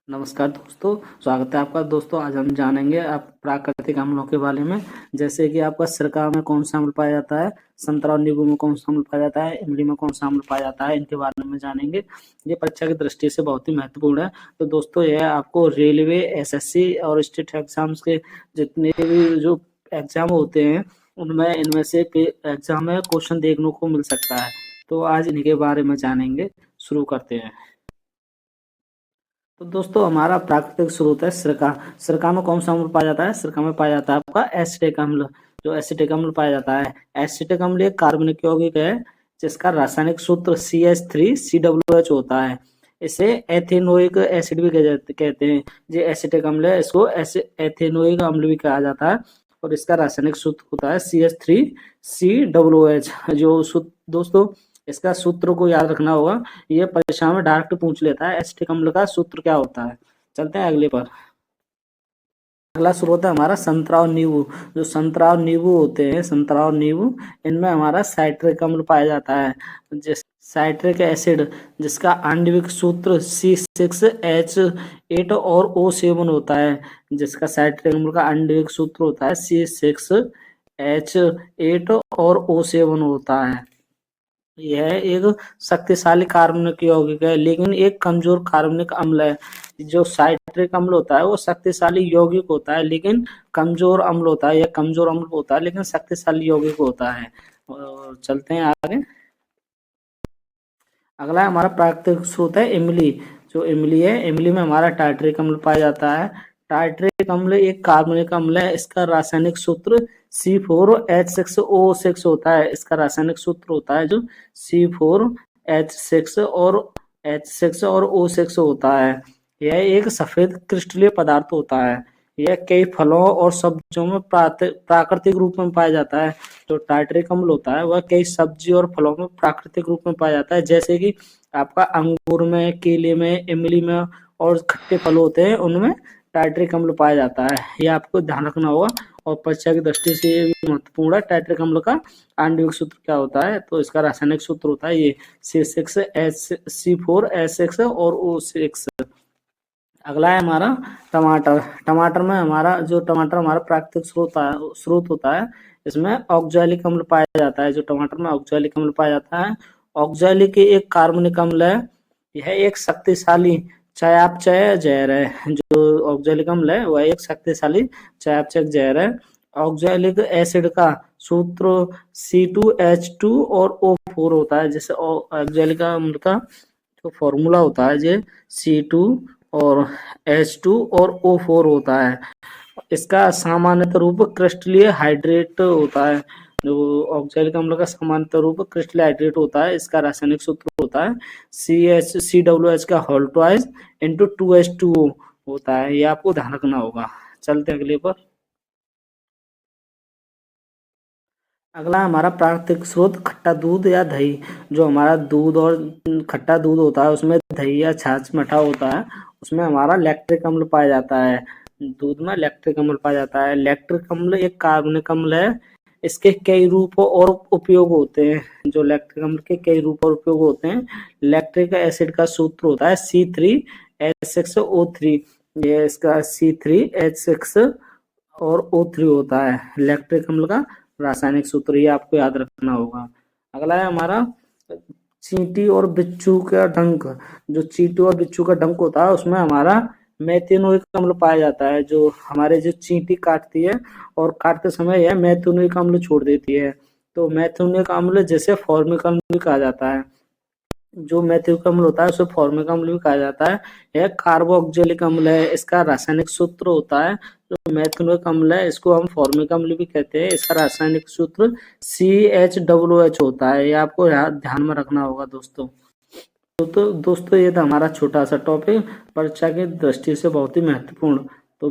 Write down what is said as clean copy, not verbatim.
नमस्कार दोस्तों, स्वागत है आपका। दोस्तों आज हम जानेंगे आप प्राकृतिक अम्लों के बारे में। जैसे कि आपका सिरका में कौन सा अम्ल पाया जाता है, संतरा और नींबू में कौन सा अम्ल पाया जाता है, इमली में कौन सा अम्ल पाया जाता है, इनके बारे में जानेंगे। ये परीक्षा की दृष्टि से बहुत ही महत्वपूर्ण है। तो दोस्तों यह आपको रेलवे, एसएससी और स्टेट एग्जाम्स के जितने भी जो एग्जाम होते हैं उनमें इनमें से एग्जाम में क्वेश्चन देखने को मिल सकता है। तो आज इनके बारे में जानेंगे। शुरू करते हैं। तो दोस्तों हमारा प्राकृतिक स्रोत है सिरका। सिरका में कौन सा अम्ल पाया जाता है? सिरका में पाया जाता है आपका एसिटिक अम्ल। जो एसिटिक अम्ल पाया जाता है, एसिटिक अम्ल एक कार्बनिक यौगिक है जिसका रासायनिक सूत्र CH3COOH होता है। इसे एथेनोइक एसिड भी कहते हैं। जो एसिटिक अम्ल है इसको एथेनोइक अम्ल भी कहा जाता है और इसका रासायनिक सूत्र होता है CH3COOH। दोस्तों इसका सूत्र को याद रखना होगा। ये परीक्षा में डायरेक्ट पूछ लेता है एसिटिक अम्ल का सूत्र क्या होता है। चलते हैं अगले पर। अगला स्रोत है हमारा संतरा और नींबू। जो संतरा और नींबू होते हैं, संतरा और नींबू, इनमें हमारा साइट्रिक अम्ल पाया जाता है। जिस साइट्रिक एसिड जिसका आणविक सूत्र C6H8 और O7 होता है। जिसका साइट्रिक अम्ल का आणविक सूत्र होता है C6H8 और O7 होता है। यह एक शक्तिशाली कार्बनिक यौगिक है लेकिन एक कमजोर कार्बनिक अम्ल है। जो साइट्रिक अम्ल होता है वो शक्तिशाली यौगिक होता है लेकिन कमजोर अम्ल होता है। यह कमजोर अम्ल होता है लेकिन शक्तिशाली यौगिक होता है। और चलते हैं आगे। अगला हमारा प्राकृतिक स्रोत है इमली। जो इमली है, इमली में हमारा टार्टरिक अम्ल पाया जाता है। टार्टरिक अम्ल एक कार्बनिक अम्ल है। इसका रासायनिक सूत्र C4H6O6 होता है। इसका रासायनिक सूत्र होता है जो C4H6 और H6 और O6 होता है। यह एक सफेद क्रिस्टलीय पदार्थ होता है। यह कई फलों और सब्जियों में प्राकृतिक रूप में पाया जाता है। जो टार्टरिक अम्ल होता है वह कई सब्जी और फलों में प्राकृतिक रूप में पाया जाता है, जैसे कि आपका अंगूर में, केले में, इमली में और खट्टे फल होते हैं उनमें टार्टरिक अम्ल पाया जाता है। ये आपको ध्यान रखना होगा और परीक्षा की दृष्टि से ये भी महत्वपूर्ण है। टार्टरिक अम्ल का आणविक सूत्र क्या होता है? तो इसका रासायनिक सूत्र होता है ये C4H6 और O6। अगला है हमारा टमाटर। टमाटर में हमारा प्राकृतिक स्रोत होता है। इसमें ऑक्जेलिक अम्ल पाया जाता है। जो टमाटर में ऑक्जेलिक अम्ल पाया जाता है, ऑक्जेलिक एक कार्बनिक अम्ल है। यह एक शक्तिशाली चयापचय जहर है। जो ऑक्जेलिक अम्ल है वह एक शक्तिशाली चयापचय जहर है। ऑक्जेलिक एसिड का सूत्र C2H2 और O4 होता है। जैसे ऑक्जेलिक अम्ल का जो फॉर्मूला होता है ये C2 और H2 और O4 होता है। इसका सामान्यतः रूप क्रिस्टलीय हाइड्रेट होता है। जो ऑक्जेलिक अम्ल का सामान्यतः रूप क्रिस्टलीय हाइड्रेट होता है। इसका रासायनिक सूत्र होता है CH3COOH का होल ट्वाइस इंटू 2H2O होता है। ये आपको ध्यान रखना होगा। चलते हैं अगले पर। अगला हमारा प्राकृतिक स्रोत खट्टा दूध या दही। जो हमारा दूध और खट्टा दूध होता है उसमें दही या छाछ मठा होता है, उसमें हमारा लैक्टिक अम्ल पाया जाता है। दूध में लैक्टिक अम्ल पाया जाता है। लैक्टिक अम्ल एक कार्बनिक अम्ल है। इसके कई रूप और उपयोग होते हैं। जो लैक्टिक अम्ल के कई रूप और उपयोग होते हैं। लैक्टिक एसिड का सूत्र होता है C3H6O3। ये इसका C3H6 और O3 होता है लैक्टिक अम्ल का रासायनिक सूत्र। ये आपको याद रखना होगा। अगला है हमारा चींटी और बिच्छू का डंक। जो चींटी और बिच्छू का डंक होता है उसमें हमारा मेथेनोइक अम्ल पाया जाता है। जो हमारे जो चींटी काटती है और काटते समय यह मेथेनोइक अम्ल छोड़ देती है। तो मेथेनोइक अम्ल जैसे फॉर्मिक अम्ल भी कहा जाता है। जो मेथिक अम्ल होता है उसे फॉर्मिक अम्ल भी कहा जाता है। यह कार्बोक्जिलिक अम्ल है। इसका रासायनिक सूत्र होता है जो मेथनोइक अम्ल है इसको हम फॉर्मिक अम्ल भी कहते हैं। इसका रासायनिक सूत्र CHOOH होता है। ये आपको ध्यान में रखना होगा दोस्तों। तो दोस्तों ये था हमारा छोटा सा टॉपिक, परीक्षा की दृष्टि से बहुत ही महत्वपूर्ण। तो